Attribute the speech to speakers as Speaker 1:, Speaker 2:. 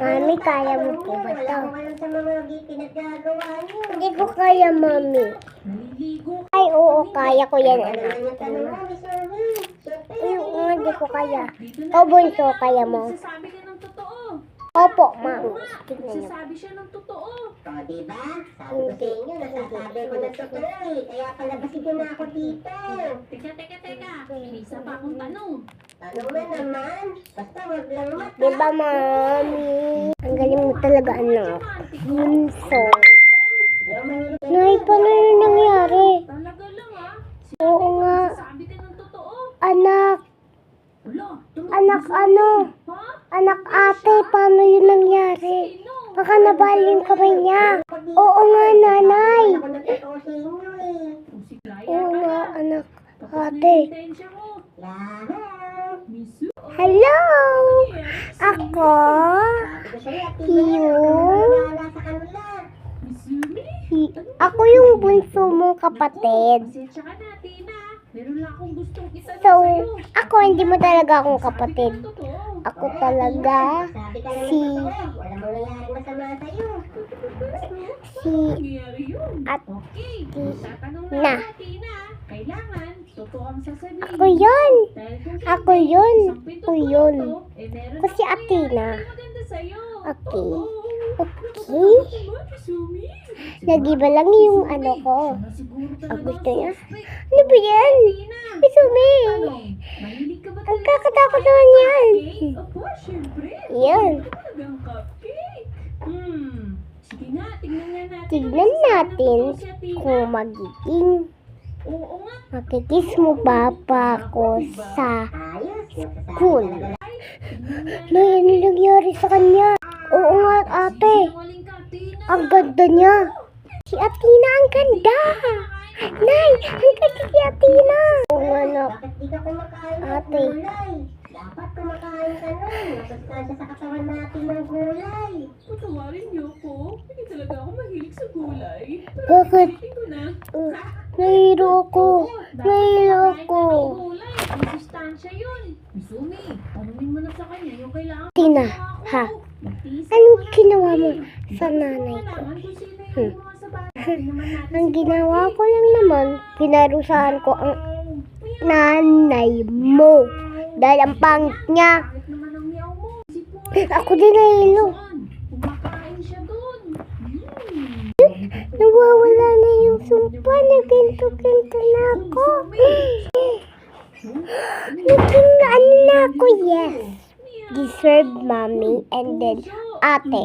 Speaker 1: Mami, kaya mo po ba ito? Hindi ko kaya, Mami. Ay, oo, kaya ko yan, anak. Hindi ko kaya. O, bunso, kaya mo?
Speaker 2: Nagsasabi ka ng totoo.
Speaker 1: Opo, Mami.
Speaker 2: Nagsasabi siya ng totoo.
Speaker 3: O, diba? Sabi ko sa inyo, nasasabi ko ng totoo eh. Kaya palabasin ko na ako dito.
Speaker 2: Teka. May isa pa akong tanong.
Speaker 3: Tanong mo naman. Basta wag lang mata.
Speaker 1: Diba, Mami? Ang galing mo talaga, anak. Bunso. Nay, paano yung nangyari?
Speaker 2: Talaga lang ah.
Speaker 1: Oo nga.
Speaker 2: Nagsasabi ka ng totoo.
Speaker 1: Anak.
Speaker 2: Wala.
Speaker 1: Anak ano?
Speaker 2: Ha?
Speaker 1: Anak ate, paano yun nangyari?
Speaker 2: Sino?
Speaker 1: Baka nabali yung kamay niya. Oo nga, nanay.
Speaker 3: Ako nagtotoo sa inyo eh.
Speaker 2: Si Brian.
Speaker 1: Oo nga, anak
Speaker 2: Tapos
Speaker 1: ate.
Speaker 2: nahintayin siya mo.
Speaker 3: Lahat.
Speaker 2: Misu.
Speaker 1: Hello! Ako?
Speaker 3: Sabi ko sa'yo, at
Speaker 1: Yung?
Speaker 3: wala sa kanila.
Speaker 2: Misumi.
Speaker 1: Ako yung bunso mong kapatid.
Speaker 2: Pasensya ka na, Tina. Meron lang akong gustong itanong
Speaker 1: So,
Speaker 2: sa'yo.
Speaker 1: ako hindi mo talaga akong
Speaker 2: Sabi ka
Speaker 1: kapatid.
Speaker 2: ng totoo.
Speaker 1: Ako talaga
Speaker 3: Sabi ka lang
Speaker 1: si
Speaker 3: ng totoo. Walang mangyayaring masama sa'yo.
Speaker 1: si
Speaker 2: Nangyayari yun.
Speaker 1: at
Speaker 2: Okay.
Speaker 1: si
Speaker 2: Tatanong
Speaker 1: na.
Speaker 2: na ako, Tina. Kailangan, totoo ang sasabihin.
Speaker 1: Ako yun.
Speaker 2: Dahil kung
Speaker 1: Ako
Speaker 2: hindi,
Speaker 1: yun.
Speaker 2: isang
Speaker 1: Ako
Speaker 2: pintong
Speaker 1: yun.
Speaker 2: boto, eh meron
Speaker 1: Ako si
Speaker 2: akong
Speaker 1: Athena.
Speaker 2: nangyayari maganda sa'yo.
Speaker 1: Okay.
Speaker 2: Oo.
Speaker 1: Okay.
Speaker 2: Naman, Misumi.
Speaker 1: Nag-iba lang yung ano ko.
Speaker 2: Sana siguro
Speaker 1: Ang
Speaker 2: talaga
Speaker 1: gusto niya.
Speaker 2: suspect.
Speaker 1: Ano ba yan?
Speaker 2: Tina.
Speaker 1: Misumi.
Speaker 2: Tanong, mahilig ka ba
Speaker 1: Ang
Speaker 2: talaga
Speaker 1: kakatakot
Speaker 2: sa
Speaker 1: naman yan.
Speaker 2: cupcake? Aba, syempre.
Speaker 1: Yan.
Speaker 2: Ito talagang cupcake. Sige nga, tignan nga natin.
Speaker 1: Tignan
Speaker 2: Ano sasabi
Speaker 1: natin
Speaker 2: ng totoo si Athena?
Speaker 1: kung magiging
Speaker 2: Oo nga.
Speaker 1: makikiss mo ba pa ako sa
Speaker 3: Ayos.
Speaker 1: school.
Speaker 2: Tignan nga
Speaker 1: Nay, ano nangyari sa kanya? Oo nga, ate.
Speaker 2: Sinungaling ka, Athena.
Speaker 1: Ang ganda niya. Si Athena, ang ganda. Nay, ang ganda si Athena. Oo nga, anak.
Speaker 3: Bakit di ka kumakain ng
Speaker 1: Ate.
Speaker 3: gulay? Dapat kumakain ka nun. Masustansya sa katawan natin ng gulay.
Speaker 2: Patawarin niyo ako. Hindi talaga ako mahilig sa gulay. Pero
Speaker 1: Bakit?
Speaker 2: pilitin ko na.
Speaker 1: Nahiro ko.
Speaker 2: Dapat
Speaker 1: Nahiro
Speaker 2: kumakain
Speaker 1: ko.
Speaker 2: ka ng gulay. May sustansya yun. Misumi, tanungin mo na sa kanya yung kailangan
Speaker 1: Tina,
Speaker 2: ko.
Speaker 1: ha?
Speaker 2: Magtiis
Speaker 1: Anong
Speaker 2: ka na,
Speaker 1: ginawa mo
Speaker 2: Tina.
Speaker 1: sa
Speaker 2: Gusto
Speaker 1: nanay ko?
Speaker 2: malaman kung sino yung mga sa bahay. Tingnan natin
Speaker 1: Ang
Speaker 2: si
Speaker 1: ginawa
Speaker 2: Poppy.
Speaker 1: ko lang naman, pinarusahan ko ang nanay mo. Dahil ang pangit niya.
Speaker 2: Bakit naman ang meow mo? Si Poppy.
Speaker 1: Ako din nahilo.
Speaker 2: Saan? Kumakain siya doon.
Speaker 1: Nawawala na yung sumpa. Naginto-ginto na ako. Naging ano na ako, yes. Deserve mommy and then ate.